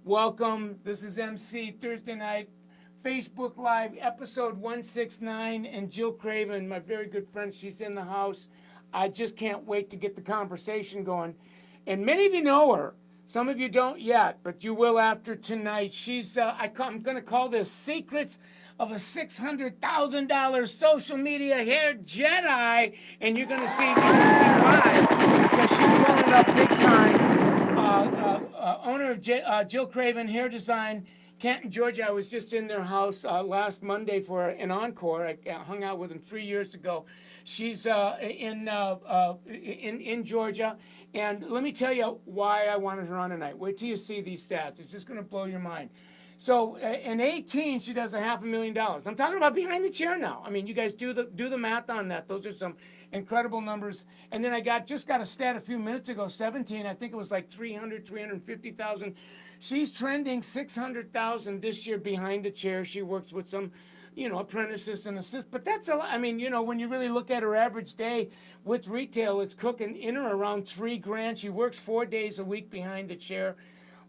Welcome. This is MC Thursday night, Facebook Live, episode 169. And Jyl Craven, my very good friend, she's in the house. I just can't wait to get the conversation going. And many of you know her. Some of you don't yet, but you will after tonight. I'm going to call this Secrets of a $600,000 Social Media Hair Jedi. And you're going to see why. Because she's blowing it up big time. Owner of Jyl Craven Hair Design, Canton, Georgia. I was just in their house last Monday for an encore. I hung out with them 3 years ago. She's in Georgia, and let me tell you why I wanted her on tonight. Wait till you see these stats. It's just going to blow your mind. So in 18, she does $500,000. I'm talking about behind the chair now. I mean, you guys do the math on that. Those are some incredible numbers. And then I just got a stat a few minutes ago. 17, I think it was like 350,000. She's trending 600,000 this year behind the chair. She works with some, apprentices and assists. But that's a lot. I mean, when you really look at her average day with retail, it's cooking in or around $3,000. She works 4 days a week behind the chair.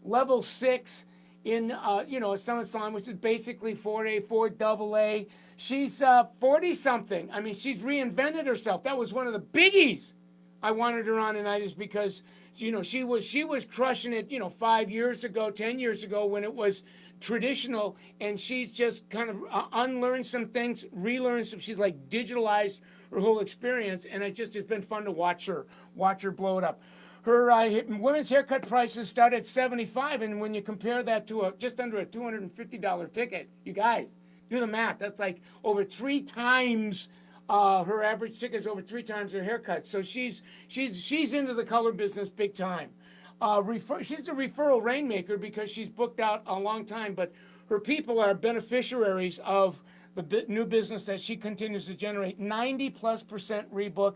Level 6 in a salon, which is basically 4A, 4AA. She's 40 something. I mean, she's reinvented herself. That was one of the biggies I wanted her on tonight, is because she was crushing it 5 years ago, 10 years ago, when it was traditional, and she's just kind of unlearned some things, relearned some. She's like digitalized her whole experience, and it's been fun to watch her blow it up. Her women's haircut prices start at $75, and when you compare that to just under a $250 ticket, you guys do the math. That's like over 3 times her average ticket is over 3 times her haircut. So she's into the color business big time. She's a referral rainmaker because she's booked out a long time, but her people are beneficiaries of the new business that she continues to generate. 90+% rebook,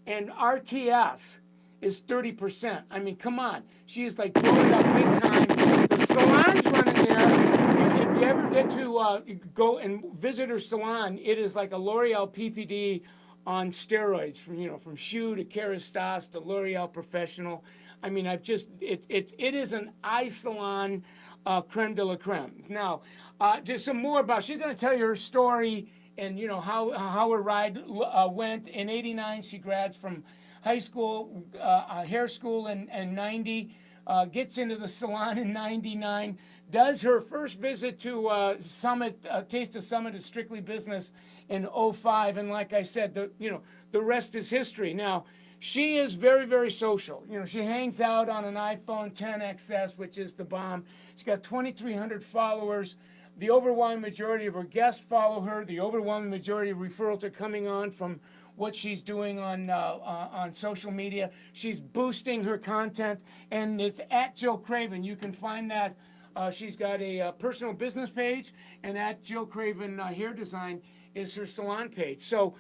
and RTS is 30%. I mean, come on. She is like blowing up big time. The salon's running there. If you ever get to go and visit her salon, it is like a L'Oreal PPD on steroids, from Shu to Kerastase to L'Oreal Professional. I mean, it is an eye salon creme de la creme. Now, just some more about. She's going to tell you her story and how her ride went. In '89, she grads from high school, hair school in 90, gets into the salon in 99, does her first visit to Summit, Taste of Summit is Strictly Business in '05, and like I said, the rest is history. Now, she is very, very social. She hangs out on an iPhone 10XS, which is the bomb. She's got 2,300 followers. The overwhelming majority of her guests follow her. The overwhelming majority of referrals are coming on from what she's doing on social media. She's boosting her content, and it's at Jyl Craven. You can find that. She's got a personal business page, and at Jyl Craven Hair Design is her salon page. So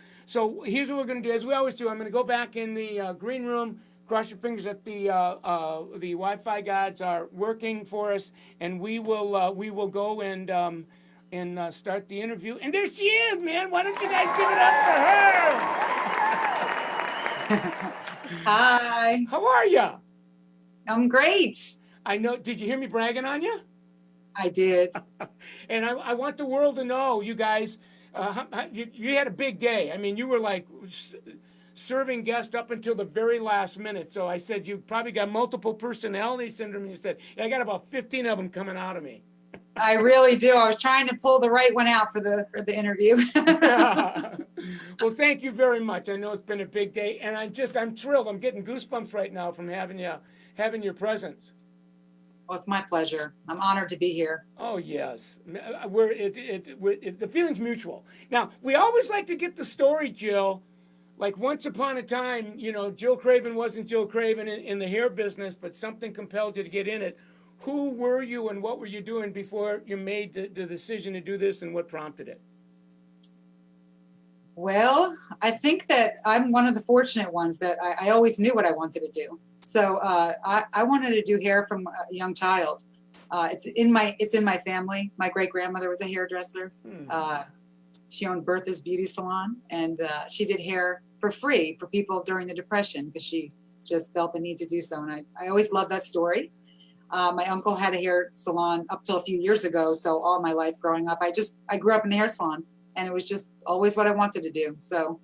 here's what we're going to do. As we always do, I'm going to go back in the green room. Cross your fingers that the Wi-Fi gods are working for us, and we will go and start the interview. And there she is, man. Why don't you guys give it up for her? Hi. How are you? I'm great. I know. Did you hear me bragging on you? I did. And I want the world to know, you guys, you had a big day. I mean, you were like serving guests up until the very last minute. So I said, you probably got multiple personality syndrome. And you said, yeah, I got about 15 of them coming out of me. I really do. I was trying to pull the right one out for the interview. Well, thank you very much. I know it's been a big day, and I'm thrilled. I'm getting goosebumps right now from having your presence. Well, it's my pleasure. I'm honored to be here. Oh yes, the feeling's mutual. Now, we always like to get the story, Jyl. Like once upon a time, Jyl Craven wasn't Jyl Craven in the hair business, but something compelled you to get in it. Who were you and what were you doing before you made the decision to do this, and what prompted it? Well, I think that I'm one of the fortunate ones that I always knew what I wanted to do. So I wanted to do hair from a young child. It's in my family. My great grandmother was a hairdresser. She owned Bertha's Beauty Salon, and she did hair for free for people during the Depression because she just felt the need to do so. And I always loved that story. My uncle had a hair salon up till a few years ago. So all my life growing up, I grew up in the hair salon, and it was just always what I wanted to do. So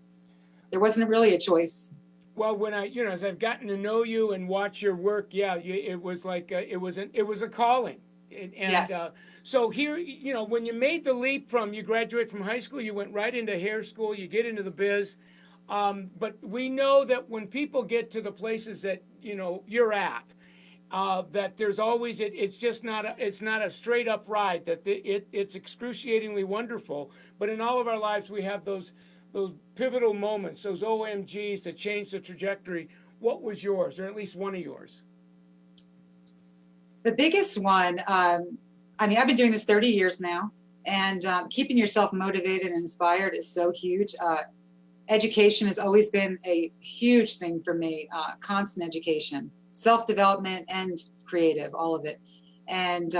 there wasn't really a choice. Well, when as I've gotten to know you and watch your work, yeah, it was like it was a calling, and Yes. so here, when you made the leap from you graduate from high school, you went right into hair school, you get into the biz, but we know that when people get to the places that you're at, that there's always it's just not a straight up ride. That it's excruciatingly wonderful, but in all of our lives we have those pivotal moments, those OMGs that change the trajectory. What was yours, or at least one of yours? The biggest one, I mean, I've been doing this 30 years now, and keeping yourself motivated and inspired is so huge. Education has always been a huge thing for me, constant education, self-development and creative, all of it. And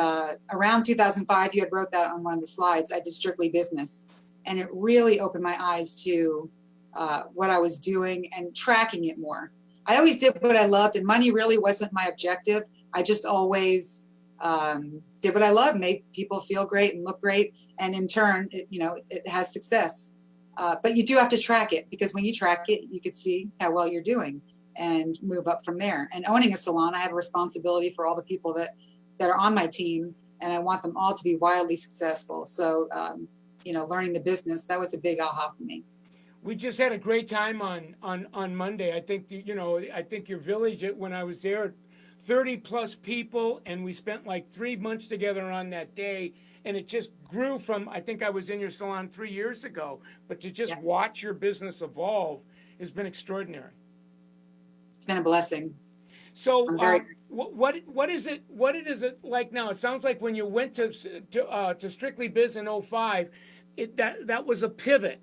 around 2005, you had wrote that on one of the slides, I did strictly business. And it really opened my eyes to what I was doing and tracking it more. I always did what I loved, and money really wasn't my objective. I just always did what I loved, made people feel great and look great. And in turn, it has success. But you do have to track it, because when you track it, you can see how well you're doing and move up from there. And owning a salon, I have a responsibility for all the people that are on my team, and I want them all to be wildly successful. So, learning the business, that was a big aha for me. We just had a great time on Monday. I think I think your village, when I was there, 30 plus people, and we spent like 3 months together on that day, and it just grew from, I think I was in your salon 3 years ago, but to just watch your business evolve has been extraordinary. It's been a blessing. So what is it like now? It sounds like when you went to Strictly Biz in 05, that was a pivot.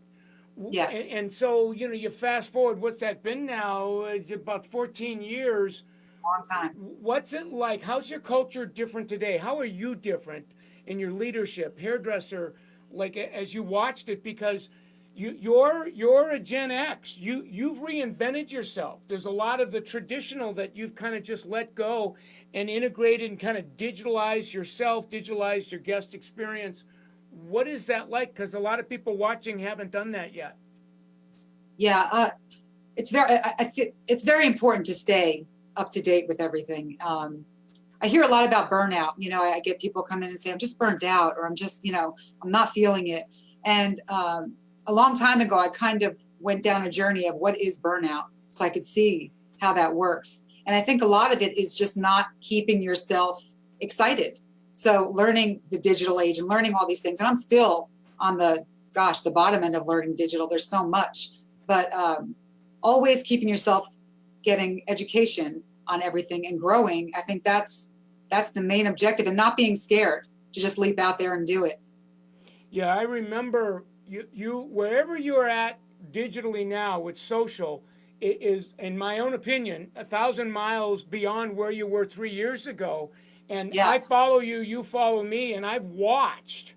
Yes. And so, you fast forward, what's that been now? It's about 14 years. Long time. What's it like? How's your culture different today? How are you different in your leadership, hairdresser, like as you watched it? Because you're a Gen X. You've reinvented yourself. There's a lot of the traditional that you've kind of just let go and integrated and kind of digitalized yourself, digitalized your guest experience. What is that like? Because a lot of people watching haven't done that yet. Yeah, it's very important to stay up to date with everything. I hear a lot about burnout. I get people come in and say, I'm just burnt out, or I'm just, I'm not feeling it. And a long time ago, I kind of went down a journey of what is burnout, so I could see how that works. And I think a lot of it is just not keeping yourself excited. So learning the digital age and learning all these things, and I'm still on the bottom end of learning digital. There's so much, but always keeping yourself getting education on everything and growing. I think that's the main objective, and not being scared to just leap out there and do it. Yeah, I remember you wherever you're at digitally now with social, it is, in my own opinion, 1,000 miles beyond where you were 3 years ago. And I follow you, you follow me, and I've watched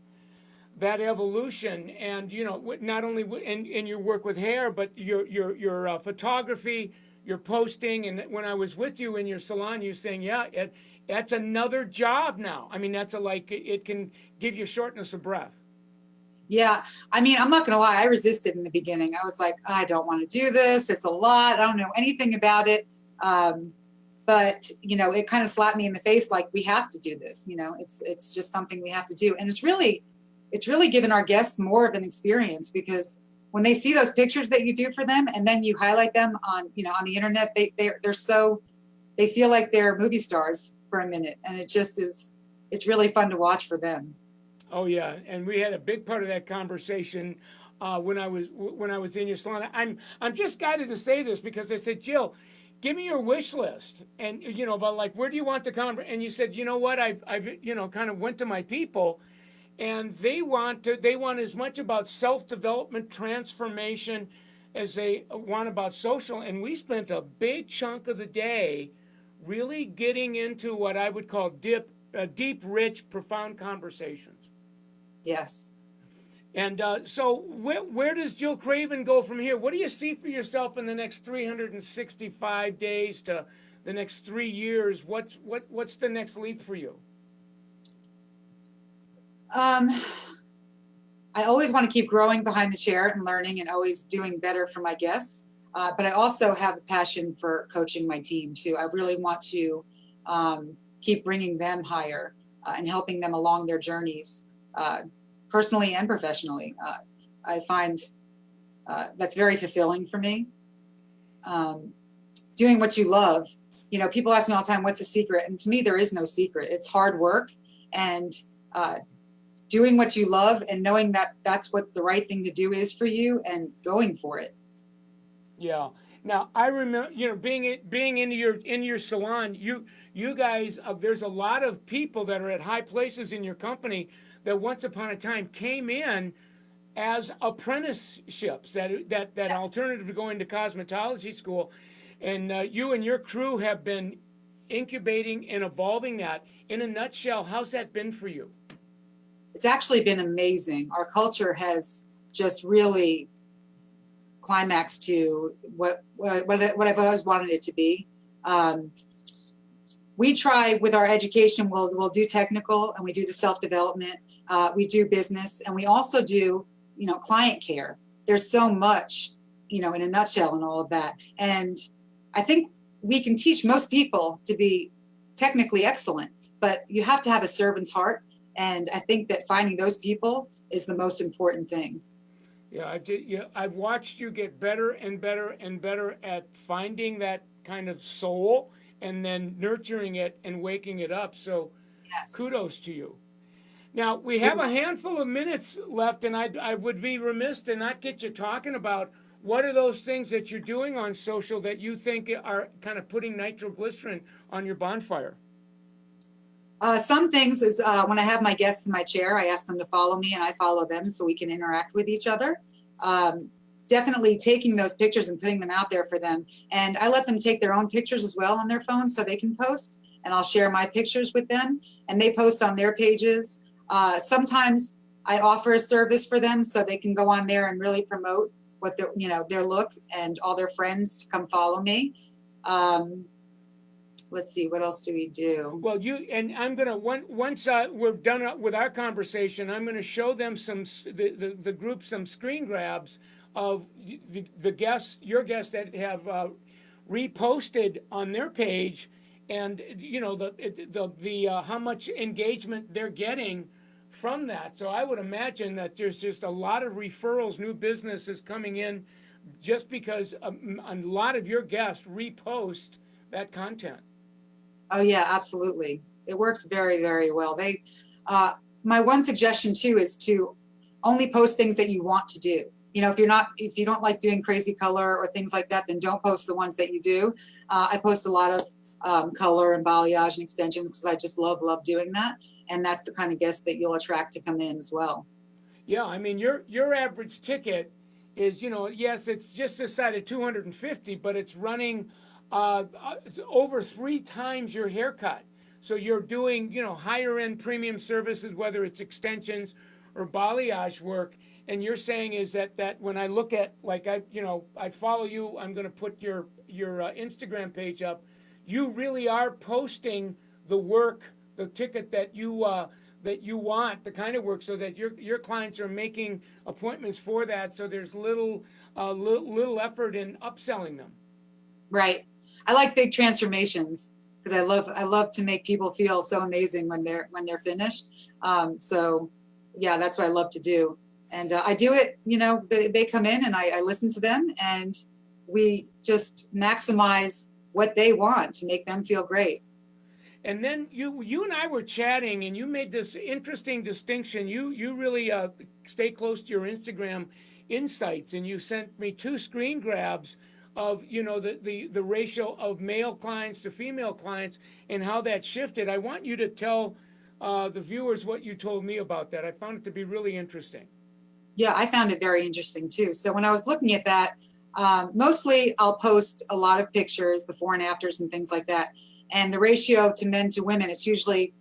that evolution. And not only in your work with hair, but your photography, your posting. And when I was with you in your salon, you saying, that's another job now. I mean, it can give you shortness of breath. Yeah, I mean, I'm not gonna lie, I resisted in the beginning. I was like, I don't want to do this. It's a lot. I don't know anything about it. But it kind of slapped me in the face, like, we have to do this. It's just something we have to do. And it's really given our guests more of an experience, because when they see those pictures that you do for them, and then you highlight them on the internet, they feel like they're movie stars for a minute. And it's really fun to watch for them. Oh yeah, and we had a big part of that conversation when I was in your salon. I'm just guided to say this because I said, Jyl, give me your wish list, and about like, where do you want the conference? And you said, you know what, I've kind of went to my people, and they want as much about self-development, transformation, as they want about social. And we spent a big chunk of the day really getting into what I would call deep, rich, profound conversations. Yes. And so where does Jyl Craven go from here? What do you see for yourself in the next 365 days to the next 3 years? What's the next leap for you? I always want to keep growing behind the chair and learning and always doing better for my guests. But I also have a passion for coaching my team too. I really want to keep bringing them higher and helping them along their journeys, personally and professionally. I find that's very fulfilling for me. Doing what you love. You know, people ask me all the time, what's the secret? And to me, there is no secret. It's hard work and doing what you love and knowing that that's what the right thing to do is for you and going for it. Yeah. Now I remember, being in your salon, you guys, there's a lot of people that are at high places in your company that once upon a time came in as apprenticeships, that Yes. alternative to going to cosmetology school, and you and your crew have been incubating and evolving that. In a nutshell, how's that been for you? It's actually been amazing. Our culture has just really climaxed to what I've always wanted it to be. We try with our education, we'll do technical and we do the self-development, we do business, and we also do, client care. There's so much, in a nutshell and all of that. And I think we can teach most people to be technically excellent, but you have to have a servant's heart. And I think that finding those people is the most important thing. Yeah, I've watched you get better and better and better at finding that kind of soul and then nurturing it and waking it up. So Yes. kudos to you. Now, we have a handful of minutes left, and I would be remiss to not get you talking about what are those things that you're doing on social that you think are kind of putting nitroglycerin on your bonfire? Some things is when I have my guests in my chair, I ask them to follow me and I follow them so we can interact with each other. Definitely taking those pictures and putting them out there for them. And I let them take their own pictures as well on their phones so they can post, and I'll share my pictures with them and they post on their pages. Sometimes I offer a service for them so they can go on there and really promote what their look, and all their friends to come follow me. Let's see, what else do we do? Well, I'm gonna once we're done with our conversation, I'm gonna show them the group some screen grabs of the guests, your guests that have reposted on their page, and the how much engagement they're getting from that. So I would imagine that there's just a lot of referrals, new businesses coming in, just because a lot of your guests repost that content. Oh yeah, absolutely. It works very, very well. My one suggestion too is to only post things that you want to do. If you don't like doing crazy color or things like that, then don't post the ones that you do. I post a lot of color and balayage and extensions because I just love doing that. And that's the kind of guest that you'll attract to come in as well. Yeah, I mean, your average ticket is, yes, it's just a side of 250, but it's running over 3 times your haircut. So you're doing, higher end premium services, whether it's extensions or balayage work. And you're saying is that when I look at, like, I follow you, I'm going to put your Instagram page up. You really are posting the work, the ticket that you want, the kind of work, so that your clients are making appointments for that. So there's little effort in upselling them. Right. I like big transformations because I love to make people feel so amazing when they're finished. So yeah, that's what I love to do. And I do it, they come in and I listen to them and we just maximize what they want to make them feel great. And then you and I were chatting, and you made this interesting distinction. You really stay close to your Instagram insights, and you sent me 2 screen grabs of the ratio of male clients to female clients and how that shifted. I want you to tell the viewers what you told me about that. I found it to be really interesting. Yeah, I found it very interesting too. So when I was looking at that, mostly I'll post a lot of pictures, before and afters and things like that. And the ratio to men to women, it's usually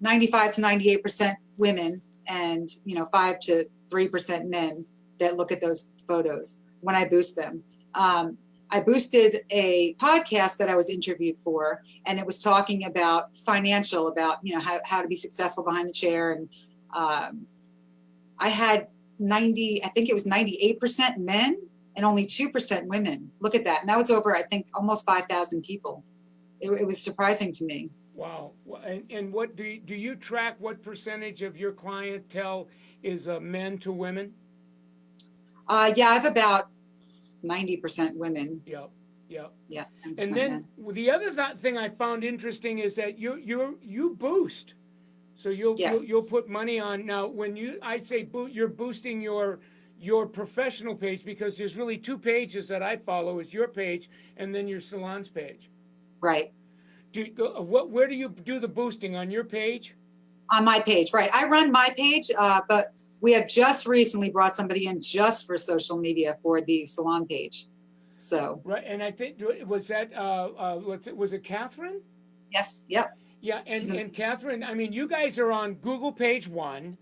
95 to 98% women and 5 to 3% men that look at those photos when I boost them. I I boosted a podcast that I was interviewed for, and it was talking about financial, about, you know, how to be successful behind the chair. And I had 90, I think it was 98% men and only 2% women. Look at that. And that was over, I think, almost 5,000 people. It was surprising to me. Wow. And what do you track what percentage of your clientele is men to women? Yeah, I have about 90% women. Yep. Yep. Yeah. And then the other thing I found interesting is that you boost. So you'll put money on. Now when I'd say you're boosting your professional page, because there's really two pages that I follow, is your page and then your salon's page. Right. Where do you do the boosting, on your page? On my page, right. I run my page, but we have just recently brought somebody in just for social media for the salon page. So. Right, and I think, was it Catherine? Yes, yep. Yeah, and Catherine, I mean, you guys are on Google page 1.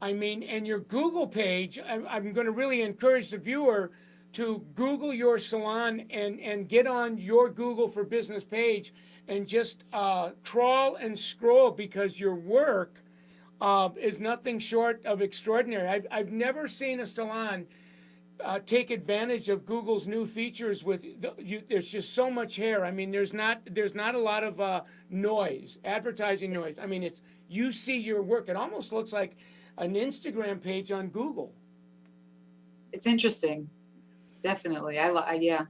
I mean, and your Google page, I'm going to really encourage the viewer to Google your salon and get on your Google for Business page and just trawl and scroll, because your work is nothing short of extraordinary. I've never seen a salon take advantage of Google's new features there's just so much hair. I mean, there's not a lot of noise, advertising noise. I mean, you see your work. It almost looks like an Instagram page on Google. It's interesting. Definitely. Yeah.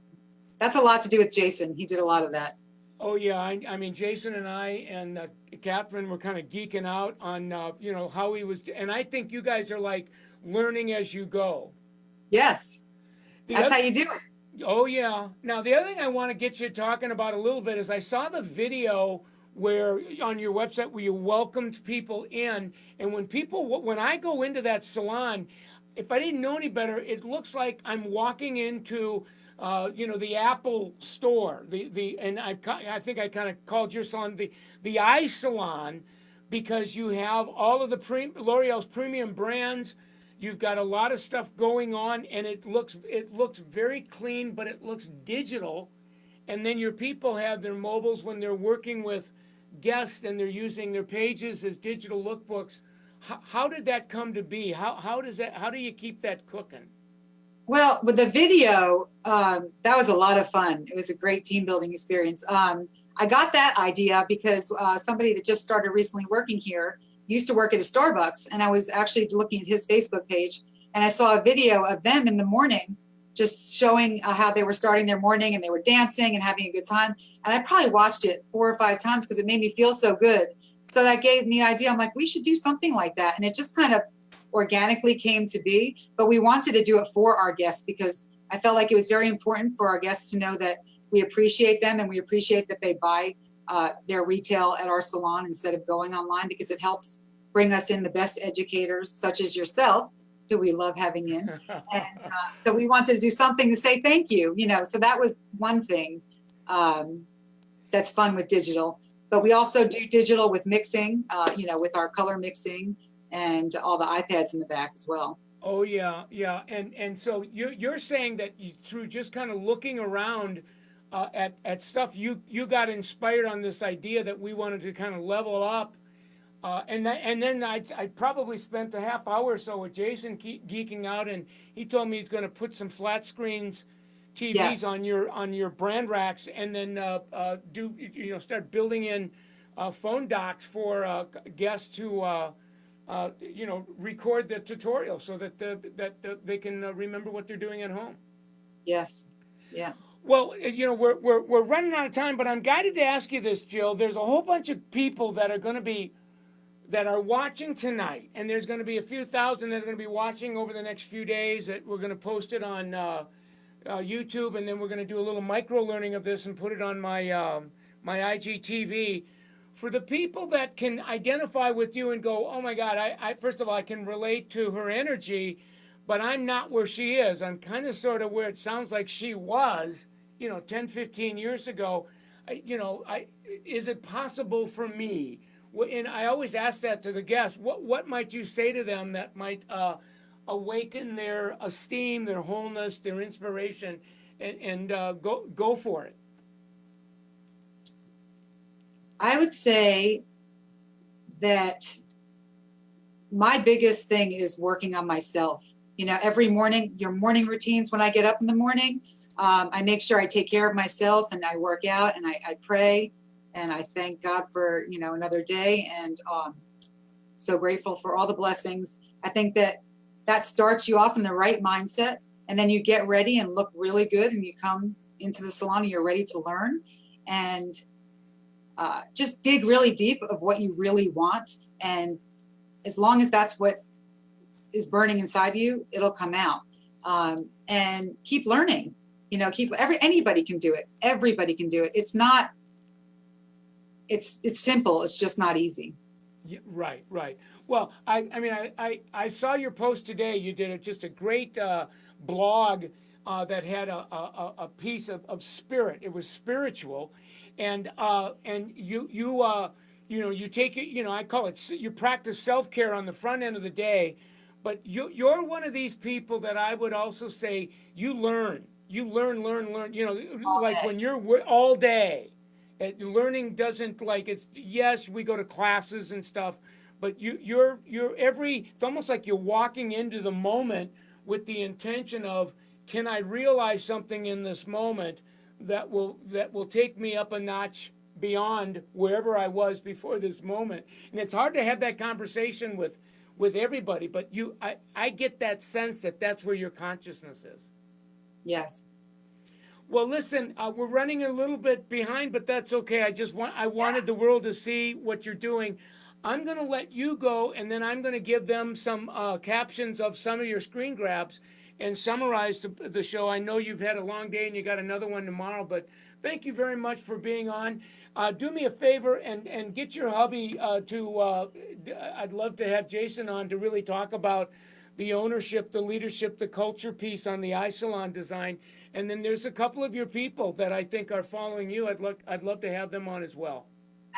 That's a lot to do with Jason. He did a lot of that. Oh yeah, I mean, Jason and I and Catherine were kind of geeking out on how he was, and I think you guys are like learning as you go. Yes, that's how you do it. Oh yeah. Now the other thing I want to get you talking about a little bit is, I saw the video where on your website where you welcomed people in, and when I go into that salon, if I didn't know any better, it looks like I'm walking into the Apple store, and I think I kind of called your salon the eye salon, because you have all of the L'Oreal's premium brands. You've got a lot of stuff going on, and it looks very clean, but it looks digital. And then your people have their mobiles when they're working with guests, and they're using their pages as digital lookbooks. How did that come to be? How do you keep that cooking? Well, with the video, that was a lot of fun. It was a great team building experience. I got that idea because somebody that just started recently working here used to work at a Starbucks, and I was actually looking at his Facebook page, and I saw a video of them in the morning just showing how they were starting their morning, and they were dancing and having a good time. And I probably watched it 4 or 5 times because it made me feel so good. So that gave me an idea. I'm like, we should do something like that. And it just kind of organically came to be, but we wanted to do it for our guests because I felt like it was very important for our guests to know that we appreciate them, and we appreciate that they buy their retail at our salon instead of going online, because it helps bring us in the best educators such as yourself, who we love having in. And so we wanted to do something to say thank you, so that was one thing that's fun with digital. But we also do digital with mixing, with our color mixing and all the iPads in the back as well. Oh yeah, yeah. And so you're saying that through just kind of looking around at stuff, you got inspired on this idea that we wanted to kind of level up, and then I probably spent a half hour or so with Jason geeking out, and he told me he's going to put some flat screens TVs Yes. on your brand racks, and then start building in phone docks for guests who record the tutorial so that they can remember what they're doing at home. Yes. Yeah. Well, we're running out of time, but I'm guided to ask you this, Jyl. There's a whole bunch of people that are watching tonight, and there's going to be a few thousand that are going to be watching over the next few days. That we're going to post it on YouTube, and then we're going to do a little micro learning of this and put it on my IGTV. For the people that can identify with you and go, oh my God, I first of all, I can relate to her energy, but I'm not where she is. I'm kind of sort of where it sounds like she was, 10, 15 years ago. Is it possible for me? And I always ask that to the guests. What might you say to them that might awaken their esteem, their wholeness, their inspiration, and go for it. I would say that my biggest thing is working on myself. You know, every morning, your morning routines, when I get up in the morning, I make sure I take care of myself and I work out and I pray and I thank God for, you know, another day, and so grateful for all the blessings. I think that that starts you off in the right mindset, and then you get ready and look really good and you come into the salon and you're ready to learn, and just dig really deep of what you really want. And as long as that's what is burning inside you, it'll come out. And keep learning, you know, anybody can do it. Everybody can do it. It's simple. It's just not easy. Yeah, right. Well, I saw your post today. You did just a great blog that had a piece of spirit. It was spiritual, and you take it. You know, I call it, you practice self-care on the front end of the day, but you're one of these people that I would also say you learn. You learn. You know, All like day. when you're all day. Learning doesn't, like, it's, yes, we go to classes and stuff, but you're it's almost like you're walking into the moment with the intention of, can I realize something in this moment that will take me up a notch beyond wherever I was before this moment. And it's hard to have that conversation with everybody, but I get that sense that that's where your consciousness is. Yes. Well, listen, we're running a little bit behind, but that's okay. I wanted the world to see what you're doing. I'm going to let you go, and then I'm going to give them some captions of some of your screen grabs and summarize the show. I know you've had a long day and you got another one tomorrow, but thank you very much for being on. Do me a favor and get your hubby I'd love to have Jason on to really talk about the ownership, the leadership, the culture piece on the iSalon design. And then there's a couple of your people that I think are following you. I'd love to have them on as well.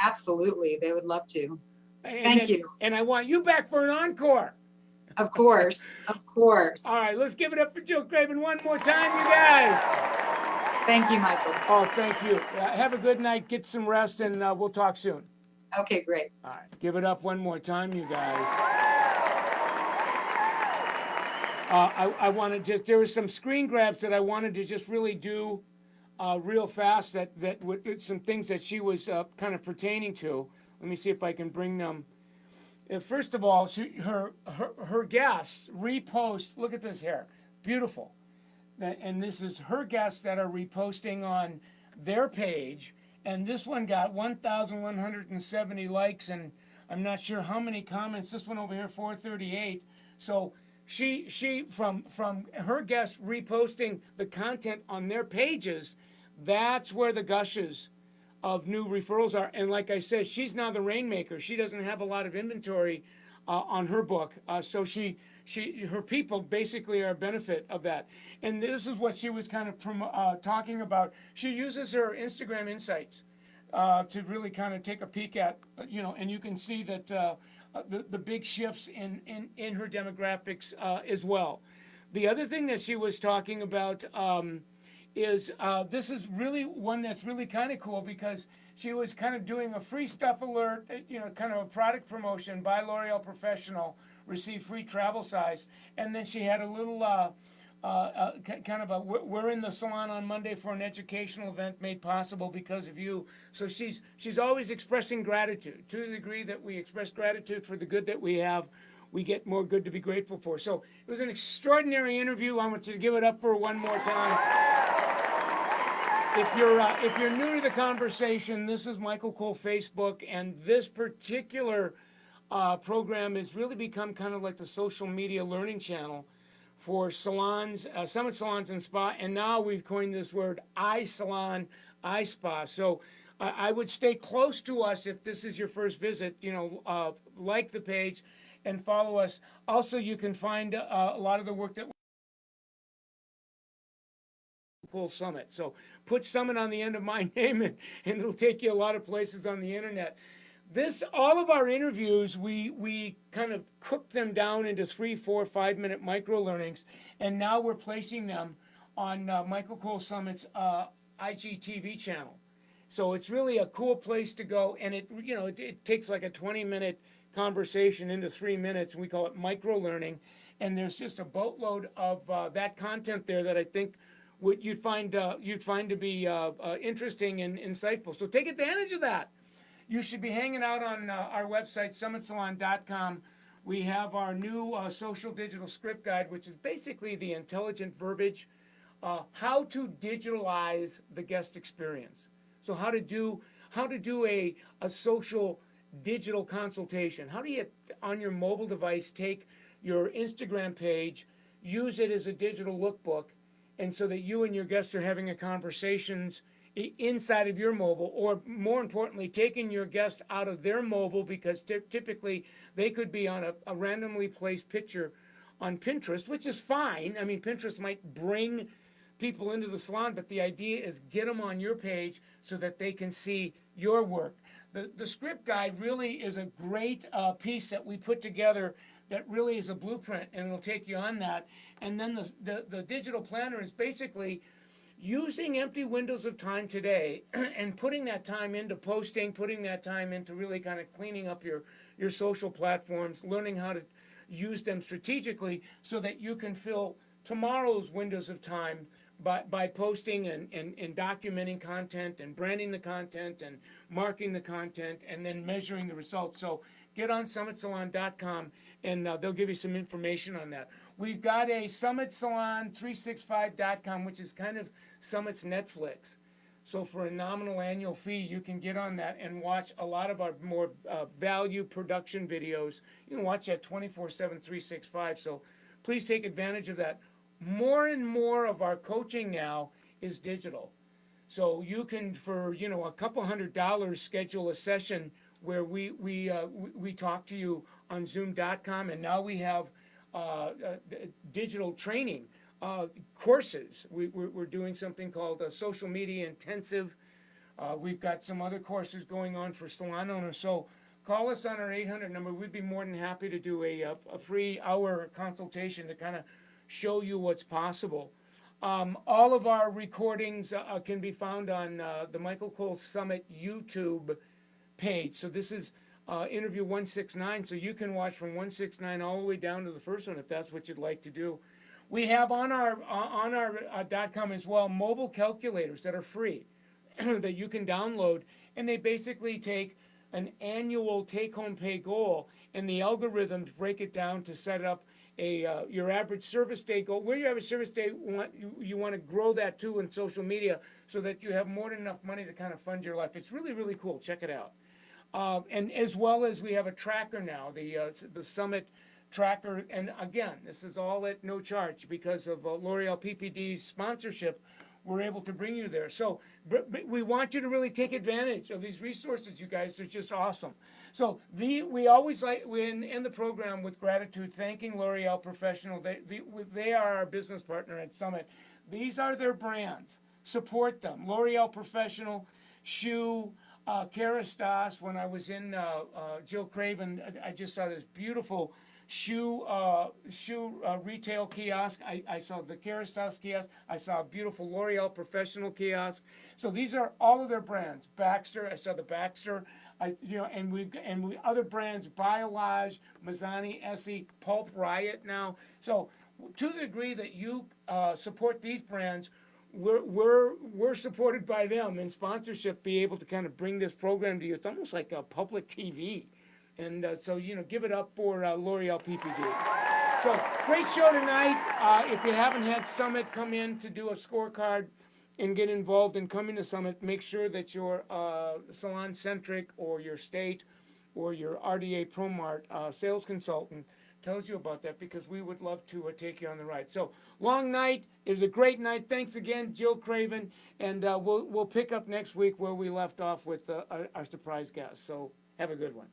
Absolutely. They would love to. And Thank you. And I want you back for an encore. Of course. Of course. All right, let's give it up for Jyl Craven one more time, you guys. Thank you, Michael. Oh, thank you. Have a good night. Get some rest, and we'll talk soon. Okay, great. All right, give it up one more time, you guys. I want to there was some screen grabs that I wanted to just really do real fast that some things that she was kind of pertaining to. Let me see if I can bring them. First of all, her guests repost. Look at this hair, beautiful. And this is her guests that are reposting on their page. And this one got 1,170 likes, and I'm not sure how many comments. This one over here, 438. So she from her guests reposting the content on their pages, that's where the gushes of new referrals are. And like I said, she's now the rainmaker. She doesn't have a lot of inventory on her book, so her people basically are a benefit of that. And this is what she was kind of talking about. She uses her Instagram insights to really kind of take a peek at, and you can see that the big shifts in her demographics as well. The other thing that she was talking about is this is really one that's really kind of cool, because she was kind of doing a free stuff alert, kind of a product promotion. Buy L'Oreal Professional, receive free travel size. And then she had a little kind of we're in the salon on Monday for an educational event made possible because of you. So she's always expressing gratitude. To the degree that we express gratitude for the good that we have, we get more good to be grateful for. So it was an extraordinary interview. I want you to give it up for one more time. If you're new to the conversation, this is Michael Cole Facebook, and this particular program has really become kind of like the social media learning channel for salons, Summit Salons and Spa, and now we've coined this word iSalon, iSpa. So I would stay close to us if this is your first visit. Like the page and follow us. Also, you can find a lot of the work that Cool Summit. So put Summit on the end of my name, and it'll take you a lot of places on the internet. All of our interviews, we kind of cook them down into 3, 4, 5 minute micro learnings, and now we're placing them on Michael Cole Summit's IGTV channel. So it's really a cool place to go, and it takes like a 20-minute conversation into 3 minutes. We call it micro learning, and there's just a boatload of that content there that I think you'd find to be interesting and insightful. So take advantage of that. You should be hanging out on our website, summitsalon.com. We have our new social digital script guide, which is basically the intelligent verbiage, how to digitalize the guest experience. So how to do a social digital consultation. How do you, on your mobile device, take your Instagram page, use it as a digital lookbook, and so that you and your guests are having a conversations inside of your mobile, or more importantly, taking your guest out of their mobile, because typically they could be on a randomly placed picture on Pinterest, which is fine. I mean, Pinterest might bring people into the salon, but the idea is get them on your page so that they can see your work. The script guide really is a great piece that we put together that really is a blueprint, and it'll take you on that. And then the digital planner is basically using empty windows of time today and putting that time into posting, putting that time into really kind of cleaning up your social platforms, learning how to use them strategically so that you can fill tomorrow's windows of time by posting and documenting content and branding the content and marking the content and then measuring the results. So get on summitsalon.com and they'll give you some information on that. We've got a summitsalon365.com, which is kind of Summit's Netflix. So for a nominal annual fee, you can get on that and watch a lot of our more value production videos. You can watch that 24/7, 365. So please take advantage of that. More and more of our coaching now is digital. So you can, for a couple $100, schedule a session where we talk to you on Zoom.com, and now we have digital training courses. We're doing something called a social media intensive. We've got some other courses going on for salon owners. So call us on our 800 number. We'd be more than happy to do a free hour consultation to kind of show you what's possible. All of our recordings can be found on the Michael Cole Summit YouTube page. So this is interview 169, so you can watch from 169 all the way down to the first one if that's what you'd like to do. We have on our .com as well mobile calculators that are free that you can download, and they basically take an annual take-home pay goal, and the algorithms break it down to set up your average service day goal. Where your average service day you want to grow that to in social media so that you have more than enough money to kind of fund your life. It's really, really cool. Check it out. And as well as we have a tracker now, the Summit tracker. And again, this is all at no charge because of L'Oreal PPD's sponsorship. We're able to bring you there. So we want you to really take advantage of these resources, you guys. They're just awesome. So we always we end the program with gratitude, thanking L'Oreal Professional. They are our business partner at Summit. These are their brands. Support them. L'Oreal Professional, Shoe, Kerastase. When I was in Jyl Craven, I just saw this beautiful shoe retail kiosk. I saw the Kerastase kiosk. I saw a beautiful L'Oreal Professional kiosk. So these are all of their brands. Baxter, I saw the Baxter. And other brands, Biolage, Mazzani, Essie, Pulp Riot now. So to the degree that you support these brands, we're supported by them, and sponsorship be able to kind of bring this program to you. It's almost like a public TV. And so, give it up for L'Oreal PPD. So, great show tonight. If you haven't had Summit come in to do a scorecard and get involved in coming to Summit, make sure that your salon-centric or your state or your RDA ProMart sales consultant tells you about that, because we would love to take you on the ride. So, long night. It was a great night. Thanks again, Jyl Craven. And we'll pick up next week where we left off with our surprise guest. So, have a good one.